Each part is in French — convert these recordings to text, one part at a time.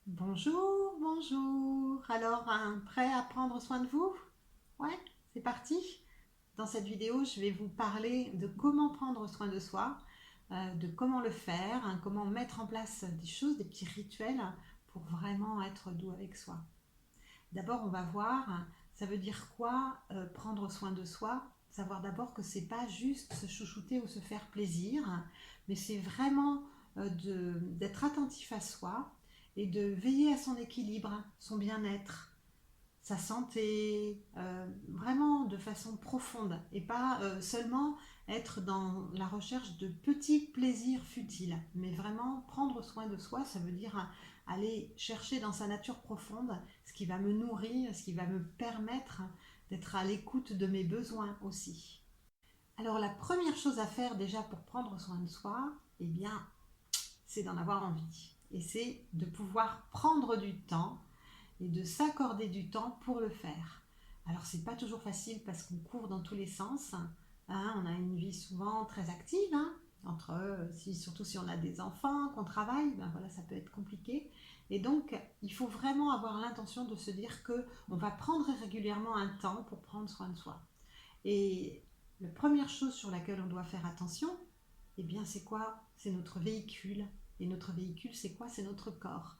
Bonjour, bonjour. Alors, prêt à prendre soin de vous? Ouais, c'est parti. Dans cette vidéo, je vais vous parler de comment prendre soin de soi, de comment le faire, comment mettre en place des choses, des petits rituels pour vraiment être doux avec soi. D'abord, on va voir, ça veut dire quoi prendre soin de soi. Savoir d'abord que c'est pas juste se chouchouter ou se faire plaisir, mais c'est vraiment d'être attentif à soi et de veiller à son équilibre, son bien-être, sa santé, vraiment de façon profonde et pas seulement être dans la recherche de petits plaisirs futiles, mais vraiment prendre soin de soi, ça veut dire aller chercher dans sa nature profonde ce qui va me nourrir, ce qui va me permettre d'être à l'écoute de mes besoins aussi. Alors la première chose à faire déjà pour prendre soin de soi, eh bien, c'est d'en avoir envie. Et c'est de pouvoir prendre du temps et de s'accorder du temps pour le faire. Alors c'est pas toujours facile parce qu'on court dans tous les sens, hein, on a une vie souvent très active, hein, entre surtout si on a des enfants, qu'on travaille, ben voilà, ça peut être compliqué. Et donc il faut vraiment avoir l'intention de se dire que on va prendre régulièrement un temps pour prendre soin de soi. Et la première chose sur laquelle on doit faire attention, eh bien c'est quoi? C'est notre véhicule. Et notre véhicule, c'est quoi? C'est notre corps.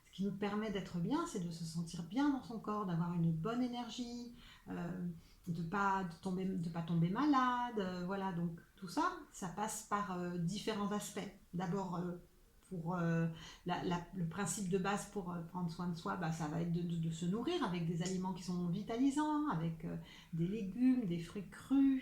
Ce qui nous permet d'être bien, c'est de se sentir bien dans son corps, d'avoir une bonne énergie, de pas tomber malade. Voilà, donc tout ça, ça passe par différents aspects. D'abord, pour le principe de base pour prendre soin de soi, bah, ça va être de se nourrir avec des aliments qui sont vitalisants, avec des légumes, des fruits crus,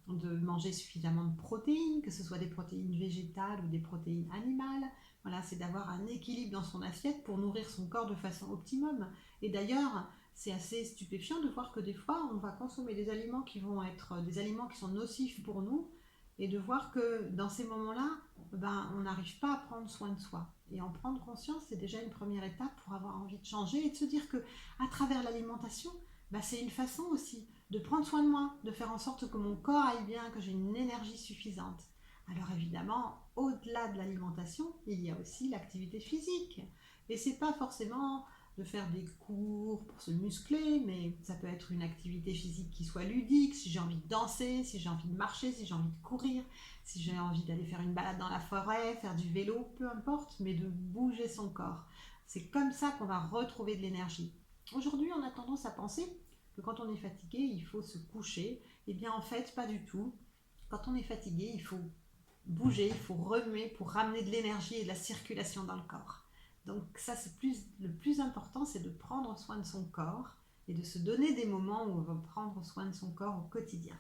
de manger suffisamment de protéines, que ce soit des protéines végétales ou des protéines animales. Voilà, c'est d'avoir un équilibre dans son assiette pour nourrir son corps de façon optimum. Et d'ailleurs, c'est assez stupéfiant de voir que des fois, on va consommer des aliments qui vont être des aliments qui sont nocifs pour nous, et de voir que dans ces moments-là, ben, on n'arrive pas à prendre soin de soi. Et en prendre conscience, c'est déjà une première étape pour avoir envie de changer et de se dire que à travers l'alimentation, ben, c'est une façon aussi de prendre soin de moi, de faire en sorte que mon corps aille bien, que j'ai une énergie suffisante. Alors évidemment, au-delà de l'alimentation, il y a aussi l'activité physique. Et c'est pas forcément de faire des cours pour se muscler, mais ça peut être une activité physique qui soit ludique, si j'ai envie de danser, si j'ai envie de marcher, si j'ai envie de courir, si j'ai envie d'aller faire une balade dans la forêt, faire du vélo, peu importe, mais de bouger son corps. C'est comme ça qu'on va retrouver de l'énergie. Aujourd'hui, on a tendance à penser que quand on est fatigué, il faut se coucher. Eh bien, en fait, pas du tout. Quand on est fatigué, il faut bouger, il faut remuer pour ramener de l'énergie et de la circulation dans le corps. Donc ça, c'est le plus important, c'est de prendre soin de son corps et de se donner des moments où on va prendre soin de son corps au quotidien.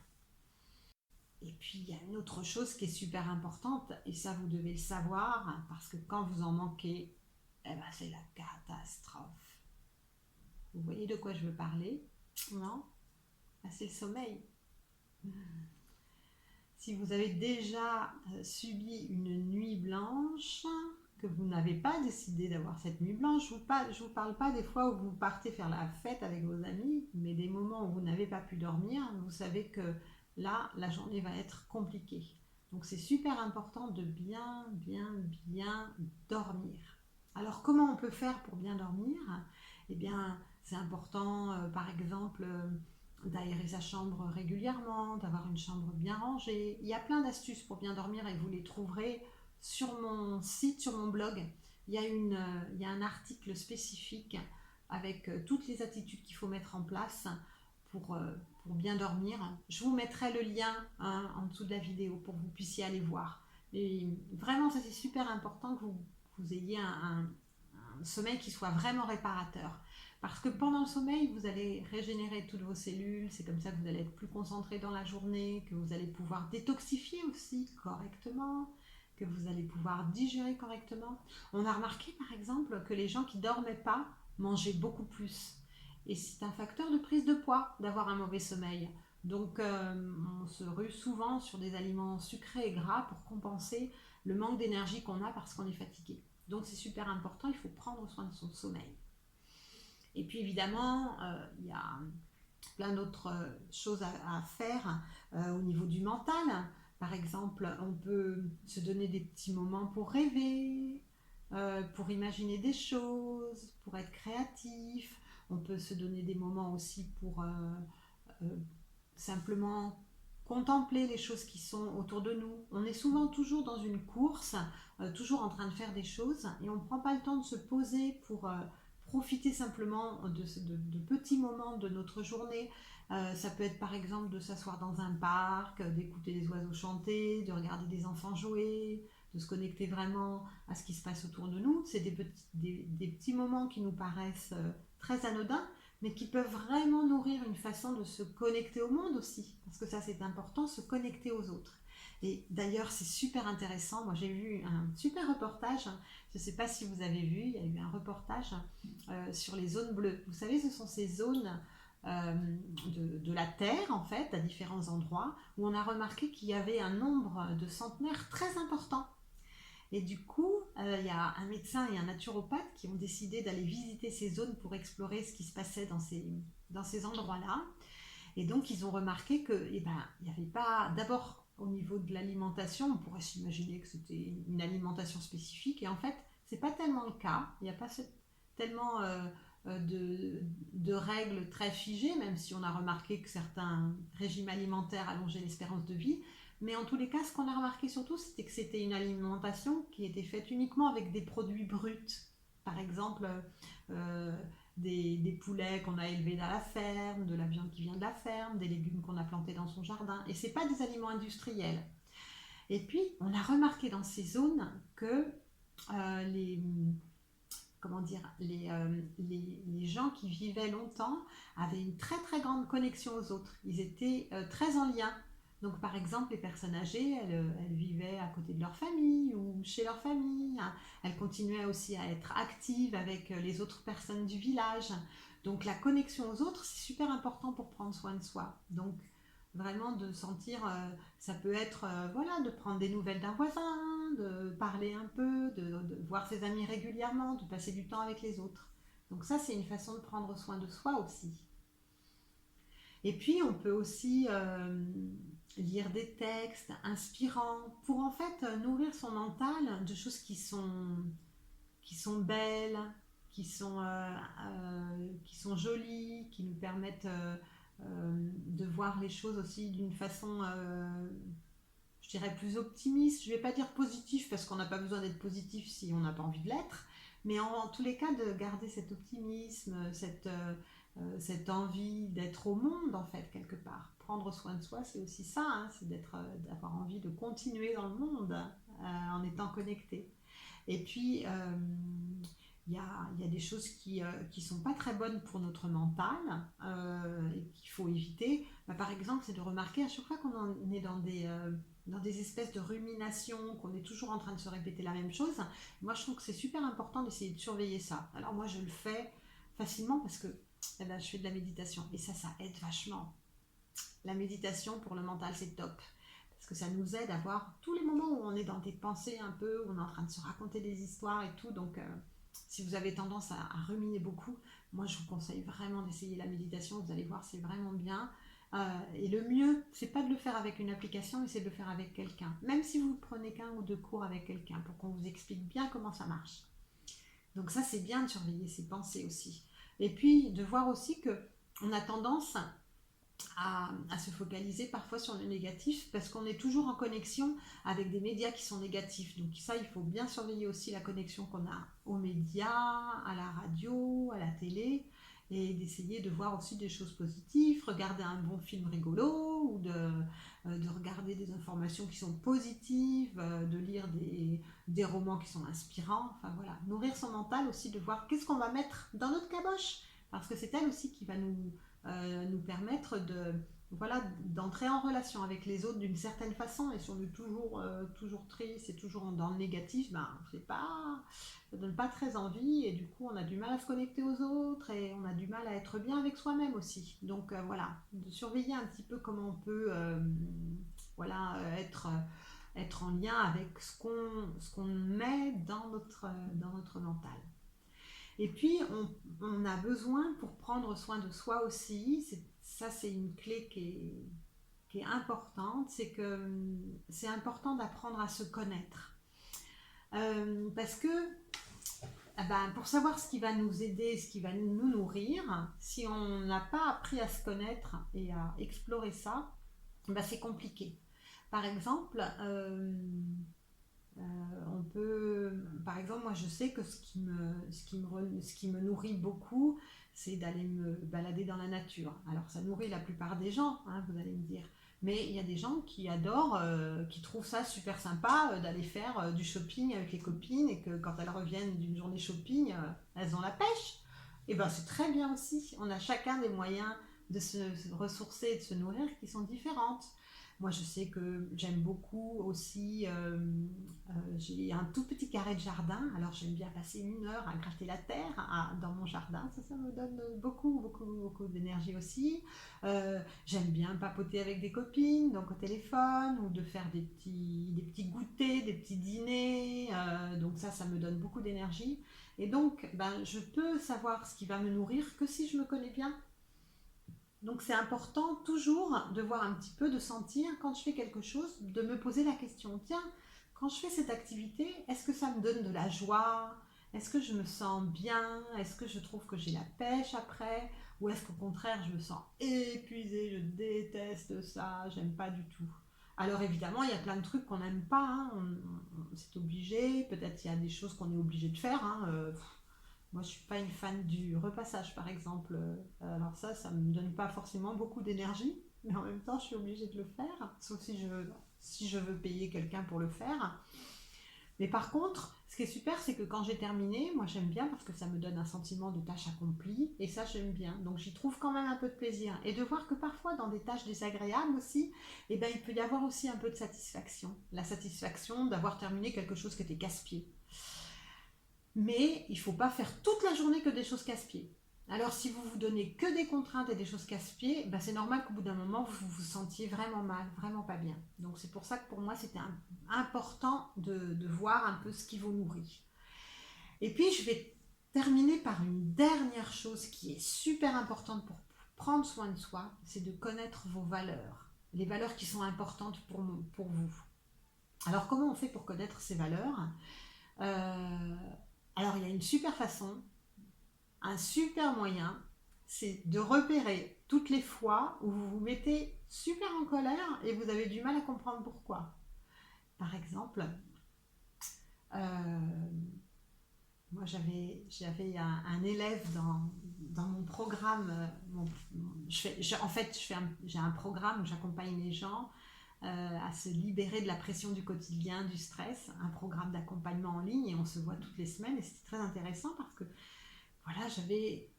Et puis il y a une autre chose qui est super importante, et ça vous devez le savoir, parce que quand vous en manquez, eh ben, c'est la catastrophe. Vous voyez de quoi je veux parler? Non? Ah, c'est le sommeil. Si vous avez déjà subi une nuit blanche, que vous n'avez pas décidé d'avoir cette nuit blanche, je vous parle pas des fois où vous partez faire la fête avec vos amis, mais des moments où vous n'avez pas pu dormir, vous savez que là, la journée va être compliquée. Donc c'est super important de bien, bien, bien dormir. Alors comment on peut faire pour bien dormir? Eh bien, c'est important, par exemple, d'aérer sa chambre régulièrement, d'avoir une chambre bien rangée. Il y a plein d'astuces pour bien dormir et vous les trouverez sur mon site, sur mon blog. Il y a un article spécifique avec toutes les attitudes qu'il faut mettre en place pour, euh, pour bien dormir. Je vous mettrai le lien, hein, en dessous de la vidéo pour que vous puissiez aller voir. Et vraiment, ça c'est super important que vous ayez un sommeil qui soit vraiment réparateur. Parce que pendant le sommeil, vous allez régénérer toutes vos cellules, c'est comme ça que vous allez être plus concentré dans la journée, que vous allez pouvoir détoxifier aussi correctement, que vous allez pouvoir digérer correctement. On a remarqué par exemple que les gens qui ne dormaient pas mangeaient beaucoup plus. Et c'est un facteur de prise de poids d'avoir un mauvais sommeil. Donc on se rue souvent sur des aliments sucrés et gras pour compenser le manque d'énergie qu'on a parce qu'on est fatigué. Donc c'est super important, il faut prendre soin de son sommeil. Et puis évidemment, il y a plein d'autres choses à faire au niveau du mental. Par exemple, on peut se donner des petits moments pour rêver, pour imaginer des choses, pour être créatif. On peut se donner des moments aussi pour euh, simplement contempler les choses qui sont autour de nous. On est souvent toujours dans une course, toujours en train de faire des choses, et on ne prend pas le temps de se poser pour profiter simplement de petits moments de notre journée. Ça peut être par exemple de s'asseoir dans un parc, d'écouter les oiseaux chanter, de regarder des enfants jouer, de se connecter vraiment à ce qui se passe autour de nous. C'est des petits moments qui nous paraissent très anodins, mais qui peuvent vraiment nourrir une façon de se connecter au monde aussi, parce que ça c'est important, se connecter aux autres. Et d'ailleurs c'est super intéressant, moi j'ai vu un super reportage, je ne sais pas si vous avez vu, il y a eu un reportage sur les zones bleues. Vous savez, ce sont ces zones de la Terre en fait, à différents endroits, où on a remarqué qu'il y avait un nombre de centenaires très important. Et du coup, il y a un médecin et un naturopathe qui ont décidé d'aller visiter ces zones pour explorer ce qui se passait dans ces endroits-là. Et donc, ils ont remarqué que, eh ben, il n'y avait pas, d'abord au niveau de l'alimentation, on pourrait s'imaginer que c'était une alimentation spécifique, et en fait, c'est pas tellement le cas. Il n'y a pas tellement de règles très figées, même si on a remarqué que certains régimes alimentaires allongeaient l'espérance de vie. Mais en tous les cas, ce qu'on a remarqué surtout, c'était que c'était une alimentation qui était faite uniquement avec des produits bruts. Par exemple, euh, des poulets qu'on a élevés dans la ferme, de la viande qui vient de la ferme, des légumes qu'on a plantés dans son jardin. Et ce n'est pas des aliments industriels. Et puis, on a remarqué dans ces zones que les, comment dire, les gens qui vivaient longtemps avaient une très très grande connexion aux autres. Ils étaient très en lien. Donc par exemple, les personnes âgées, elles vivaient à côté de leur famille ou chez leur famille. Elles continuaient aussi à être actives avec les autres personnes du village. Donc la connexion aux autres, c'est super important pour prendre soin de soi. Donc vraiment de sentir, ça peut être voilà, de prendre des nouvelles d'un voisin, de parler un peu, de voir ses amis régulièrement, de passer du temps avec les autres. Donc ça, c'est une façon de prendre soin de soi aussi. Et puis, on peut aussi lire des textes inspirants pour en fait nourrir son mental de choses qui sont belles, qui sont jolies, qui nous permettent de voir les choses aussi d'une façon, je dirais, plus optimiste. Je ne vais pas dire positif parce qu'on n'a pas besoin d'être positif si on n'a pas envie de l'être, mais en tous les cas de garder cet optimisme, cette envie d'être au monde en fait quelque part. Prendre soin de soi, c'est aussi ça, hein, c'est d'avoir envie de continuer dans le monde en étant connecté. Et puis, il y a des choses qui sont pas très bonnes pour notre mental et qu'il faut éviter. Bah, par exemple, c'est de remarquer à chaque fois qu'on est dans des espèces de ruminations, qu'on est toujours en train de se répéter la même chose. Moi, je trouve que c'est super important d'essayer de surveiller ça. Alors moi, je le fais facilement parce que eh ben, je fais de la méditation et ça aide vachement. La méditation pour le mental, c'est top. Parce que ça nous aide à voir tous les moments où on est dans des pensées un peu, où on est en train de se raconter des histoires et tout. Donc, si vous avez tendance à ruminer beaucoup, moi je vous conseille vraiment d'essayer la méditation. Vous allez voir, c'est vraiment bien. Et le mieux, c'est pas de le faire avec une application, mais c'est de le faire avec quelqu'un. Même si vous prenez qu'un ou deux cours avec quelqu'un pour qu'on vous explique bien comment ça marche. Donc ça, c'est bien de surveiller ses pensées aussi. Et puis de voir aussi que on a tendance à se focaliser parfois sur le négatif parce qu'on est toujours en connexion avec des médias qui sont négatifs. Donc ça, il faut bien surveiller aussi la connexion qu'on a aux médias, à la radio, à la télé, et d'essayer de voir aussi des choses positives, regarder un bon film rigolo ou de regarder des informations qui sont positives, de lire des romans qui sont inspirants. Enfin voilà, nourrir son mental aussi, de voir qu'est-ce qu'on va mettre dans notre caboche, parce que c'est elle aussi qui va nous permettre voilà, d'entrer en relation avec les autres d'une certaine façon. Et si on est toujours triste et toujours dans le négatif, ben, ça donne pas très envie, et du coup on a du mal à se connecter aux autres et on a du mal à être bien avec soi-même aussi. Donc voilà, de surveiller un petit peu comment on peut voilà, être en lien avec ce qu'on met dans notre mental. Et puis, on a besoin, pour prendre soin de soi aussi, ça c'est une clé qui est importante, c'est que c'est important d'apprendre à se connaître. Parce que ah ben, pour savoir ce qui va nous aider, ce qui va nous nourrir, si on n'a pas appris à se connaître et à explorer ça, ben c'est compliqué. Par exemple, on peut, par exemple, moi je sais que ce qui me nourrit beaucoup, c'est d'aller me balader dans la nature. Alors ça nourrit la plupart des gens, hein, vous allez me dire. Mais il y a des gens qui adorent, qui trouvent ça super sympa d'aller faire du shopping avec les copines et que quand elles reviennent d'une journée shopping, elles ont la pêche. Et ben c'est très bien aussi. On a chacun des moyens de se ressourcer et de se nourrir qui sont différentes. Moi, je sais que j'aime beaucoup aussi. J'ai un tout petit carré de jardin, alors j'aime bien passer 1 heure à gratter la terre dans mon jardin. Ça me donne beaucoup, beaucoup, beaucoup d'énergie aussi. J'aime bien papoter avec des copines, donc au téléphone, ou de faire des petits goûters, des petits dîners. Donc ça me donne beaucoup d'énergie. Et donc, ben, je peux savoir ce qui va me nourrir que si je me connais bien. Donc c'est important toujours de voir un petit peu, de sentir quand je fais quelque chose, de me poser la question, tiens, quand je fais cette activité, est-ce que ça me donne de la joie? Est-ce que je me sens bien? Est-ce que je trouve que j'ai la pêche après? Ou est-ce qu'au contraire, je me sens épuisée, je déteste ça, j'aime pas du tout. Alors évidemment, il y a plein de trucs qu'on n'aime pas, hein, c'est obligé, peut-être il y a des choses qu'on est obligé de faire, hein, moi, je suis pas une fan du repassage, par exemple. Alors ça me donne pas forcément beaucoup d'énergie, mais en même temps, je suis obligée de le faire, sauf si je veux payer quelqu'un pour le faire. Mais par contre, ce qui est super, c'est que quand j'ai terminé, moi j'aime bien parce que ça me donne un sentiment de tâche accomplie, et ça j'aime bien. Donc j'y trouve quand même un peu de plaisir. Et de voir que parfois, dans des tâches désagréables aussi, eh ben, il peut y avoir aussi un peu de satisfaction. La satisfaction d'avoir terminé quelque chose qui était casse-pied. Mais il ne faut pas faire toute la journée que des choses casse-pieds. Alors si vous vous donnez que des contraintes et des choses casse-pieds, ben c'est normal qu'au bout d'un moment vous vous sentiez vraiment mal, vraiment pas bien. Donc c'est pour ça que pour moi c'était important de voir un peu ce qui vous nourrit. Et puis je vais terminer par une dernière chose qui est super importante pour prendre soin de soi, c'est de connaître vos valeurs, les valeurs qui sont importantes pour vous. Alors comment on fait pour connaître ces valeurs? Euh, alors, il y a une super façon, un super moyen, c'est de repérer toutes les fois où vous vous mettez super en colère et vous avez du mal à comprendre pourquoi. Par exemple, euh, moi j'avais un élève dans mon programme. En fait, j'ai un programme où j'accompagne les gens à se libérer de la pression du quotidien, du stress, un programme d'accompagnement en ligne et on se voit toutes les semaines et c'était très intéressant parce que voilà, j'avais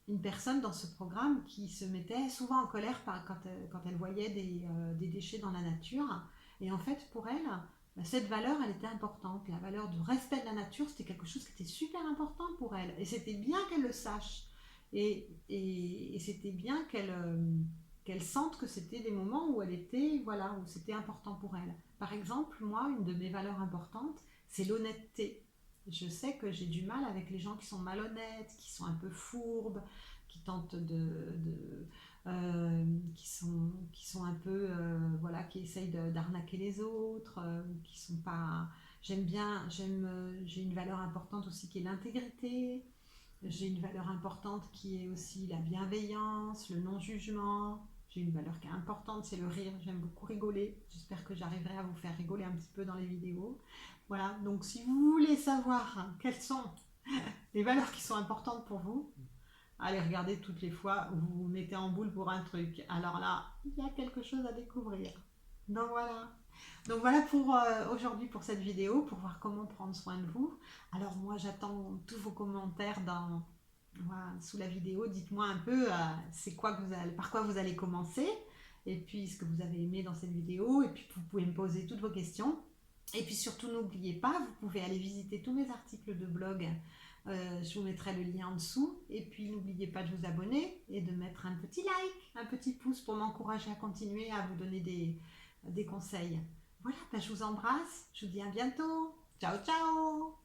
une personne dans ce programme qui se mettait souvent en colère quand elle voyait des déchets dans la nature. Et en fait, pour elle, cette valeur, elle était importante. La valeur de respect de la nature, c'était quelque chose qui était super important pour elle. Et c'était bien qu'elle le sache. Et c'était bien qu'elle sente que c'était des moments où elle était, voilà, où c'était important pour elle. Par exemple, moi, une de mes valeurs importantes, c'est l'honnêteté. Je sais que j'ai du mal avec les gens qui sont malhonnêtes, qui sont un peu fourbes, qui tentent qui sont un peu, voilà, qui essayent d'arnaquer les autres, qui sont pas. J'ai une valeur importante aussi qui est l'intégrité. J'ai une valeur importante qui est aussi la bienveillance, le non-jugement. J'ai une valeur qui est importante, c'est le rire. J'aime beaucoup rigoler. J'espère que j'arriverai à vous faire rigoler un petit peu dans les vidéos. Voilà, donc si vous voulez savoir quelles sont les valeurs qui sont importantes pour vous, allez regarder toutes les fois où vous vous mettez en boule pour un truc. Alors là, il y a quelque chose à découvrir. Donc voilà. Donc voilà pour aujourd'hui pour cette vidéo, pour voir comment prendre soin de vous. Alors moi j'attends tous vos commentaires voilà, sous la vidéo. Dites-moi un peu c'est quoi que par quoi vous allez commencer et puis ce que vous avez aimé dans cette vidéo et puis vous pouvez me poser toutes vos questions. Et puis surtout n'oubliez pas, vous pouvez aller visiter tous mes articles de blog. Je vous mettrai le lien en dessous. Et puis n'oubliez pas de vous abonner et de mettre un petit like, un petit pouce pour m'encourager à continuer à vous donner des conseils. Voilà, ben je vous embrasse, je vous dis à bientôt. Ciao ciao.